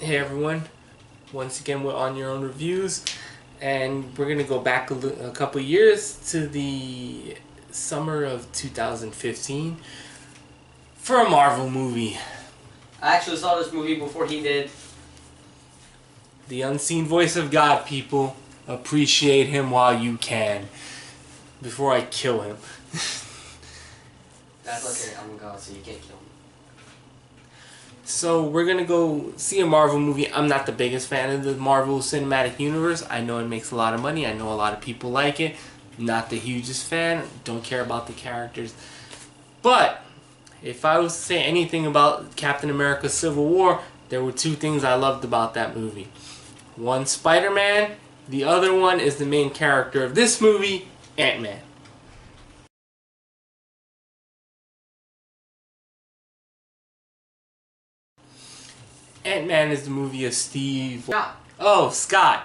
Hey everyone, once again we're on Your Own Reviews, and we're gonna go back a couple years to the summer of 2015 for a Marvel movie. I actually saw this movie before he did. The Unseen Voice of God, people. Appreciate him while you can, before I kill him. That's okay, I'm a god, so you can't kill me. So we're gonna go see a Marvel movie. I'm not the biggest fan of the Marvel Cinematic Universe. I know it makes a lot of money. I know a lot of people like it. Not the hugest fan. Don't care about the characters. But if I was to say anything about Captain America Civil War, there were two things I loved about that movie. One, Spider-Man. The other one is the main character of this movie, Ant-Man. Ant-Man is the movie of Steve... Scott. Oh, Scott.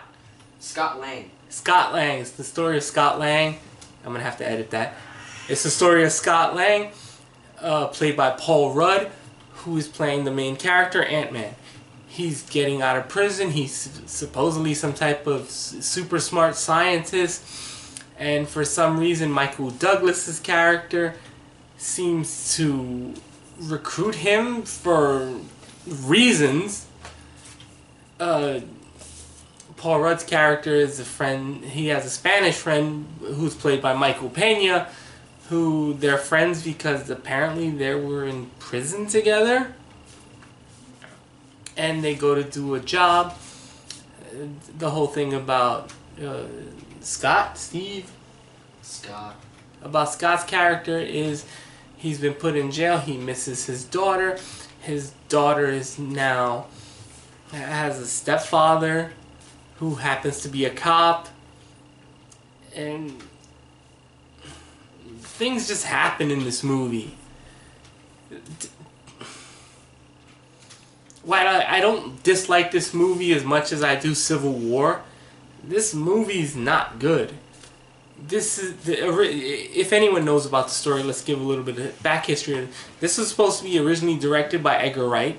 Scott Lang. Scott Lang. It's the story of Scott Lang. I'm going to have to edit that. It's the story of Scott Lang, played by Paul Rudd, who is playing the main character, Ant-Man. He's getting out of prison. He's supposedly some type of super smart scientist. And for some reason, Michael Douglas's character seems to recruit him for reasons. Paul Rudd's character is a friend. He has a Spanish friend who's played by Michael Pena, who they're friends because apparently they were in prison together. And they go to do a job. The whole thing about Scott, about Scott's character is he's been put in jail. He misses his daughter. His daughter is now has a stepfather who happens to be a cop, and things just happen in this movie. While I don't dislike this movie as much as I do Civil War, this movie's not good. This is if anyone knows about the story, let's give a little bit of back history. This was supposed to be originally directed by Edgar Wright,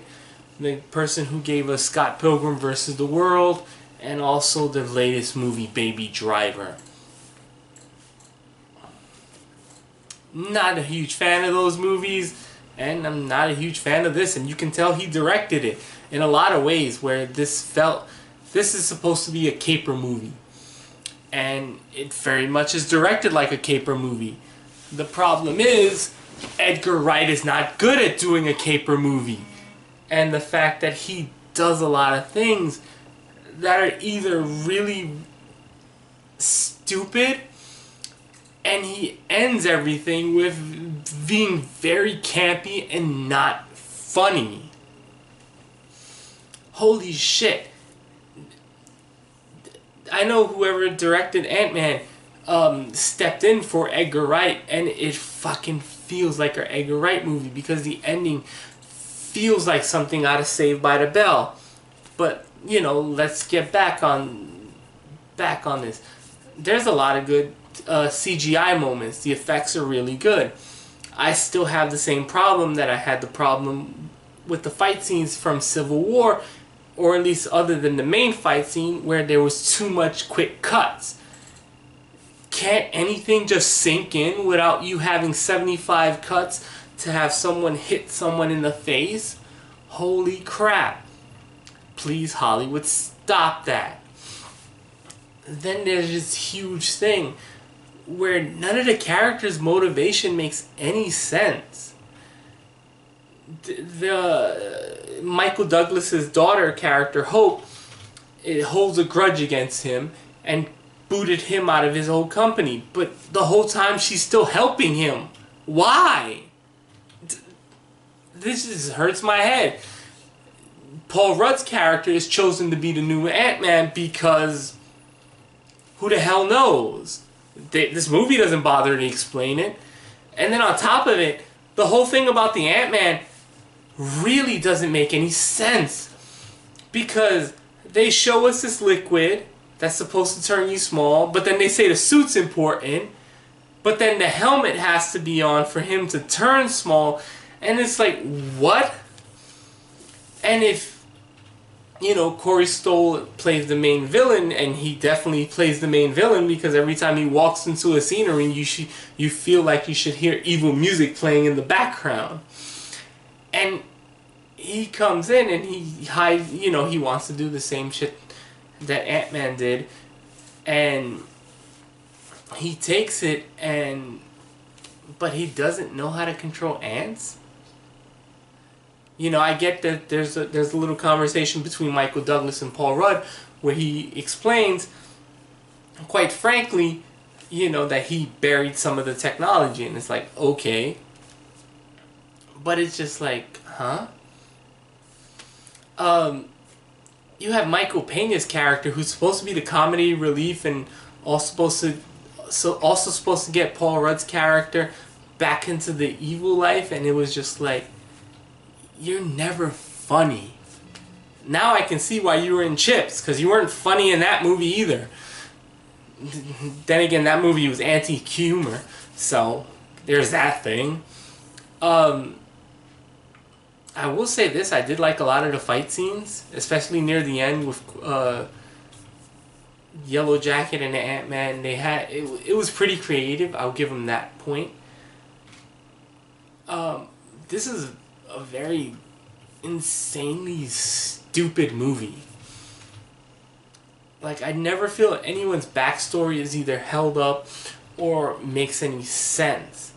the person who gave us Scott Pilgrim vs. the World, and also the latest movie, Baby Driver. Not a huge fan of those movies, and I'm not a huge fan of this, and you can tell he directed it in a lot of ways where this is supposed to be a caper movie. And it very much is directed like a caper movie. The problem is, Edgar Wright is not good at doing a caper movie. And the fact that he does a lot of things that are either really stupid, and he ends everything with being very campy and not funny. Holy shit. I know whoever directed Ant-Man stepped in for Edgar Wright, and it fucking feels like an Edgar Wright movie because the ending feels like something out of Saved by the Bell. But, you know, let's get back on this. There's a lot of good CGI moments. The effects are really good. I still have the same problem that I had the problem with the fight scenes from Civil War, or at least other than the main fight scene where there was too much quick cuts. Can't anything just sink in without you having 75 cuts to have someone hit someone in the face? Holy crap. Please, Hollywood, stop that. Then there's this huge thing where none of the characters' motivation makes any sense. The Michael Douglas's daughter character, Hope, it holds a grudge against him and booted him out of his old company. But the whole time she's still helping him. Why? This just hurts my head. Paul Rudd's character is chosen to be the new Ant-Man because who the hell knows? This movie doesn't bother to explain it. And then on top of it, the whole thing about the Ant-Man really doesn't make any sense. Because they show us this liquid that's supposed to turn you small, but then they say the suit's important, but then the helmet has to be on for him to turn small, and it's like, what? And if you know, Corey Stoll plays the main villain, and he definitely plays the main villain because every time he walks into a scenery, you feel like you should hear evil music playing in the background. And he comes in and he hides, you know, he wants to do the same shit that Ant-Man did, and he takes it, but he doesn't know how to control ants. You know, I get that there's a little conversation between Michael Douglas and Paul Rudd where he explains, quite frankly, you know, that he buried some of the technology, and it's like, okay. But it's just like, huh? You have Michael Pena's character, who's supposed to be the comedy relief, and also supposed to get Paul Rudd's character back into the evil life, and it was just like, you're never funny. Now I can see why you were in Chips, because you weren't funny in that movie either. Then again, that movie was anti-humor, so there's that thing. I will say this, I did like a lot of the fight scenes, especially near the end with Yellow Jacket and the Ant-Man. It was pretty creative, I'll give them that point. This is a very insanely stupid movie. Like, I never feel anyone's backstory is either held up or makes any sense.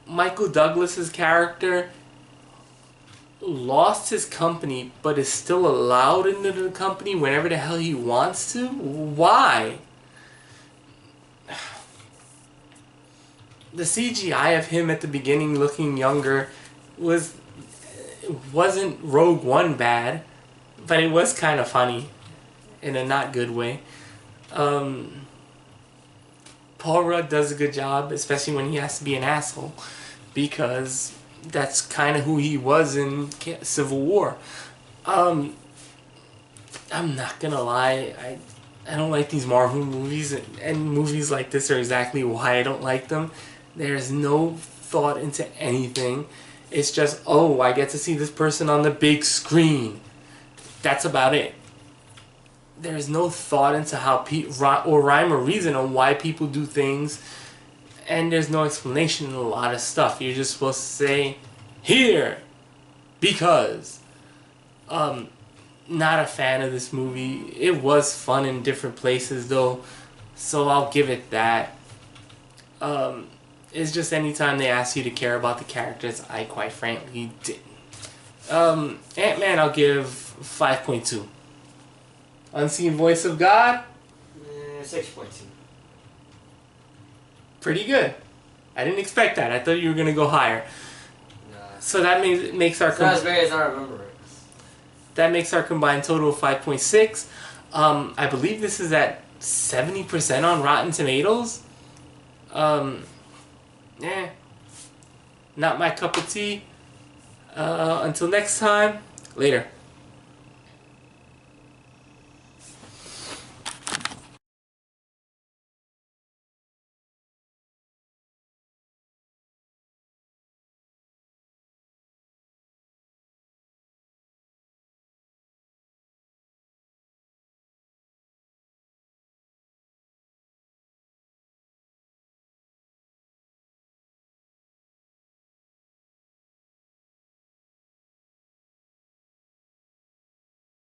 Michael Douglas's character lost his company but is still allowed into the company whenever the hell he wants to? Why? The CGI of him at the beginning looking younger wasn't Rogue One bad, but it was kind of funny in a not good way. Paul Rudd does a good job, especially when he has to be an asshole, because that's kind of who he was in Civil War. I'm not gonna lie, I don't like these Marvel movies, and movies like this are exactly why I don't like them. There's no thought into anything. It's just, oh, I get to see this person on the big screen. That's about it. There's no thought into how or rhyme or reason on why people do things, and there's no explanation in a lot of stuff. You're just supposed to say, here, because. Not a fan of this movie. It was fun in different places though, so I'll give it that. It's just anytime they ask you to care about the characters, I quite frankly didn't. Ant-Man, I'll give 5.2. Unseen Voice of God? 6.2. Pretty good. I didn't expect that. I thought you were going to go higher. Nah. So that makes our... It's not as bad as I remember it. That makes our combined total of 5.6. I believe this is at 70% on Rotten Tomatoes. Not my cup of tea. Until next time, later.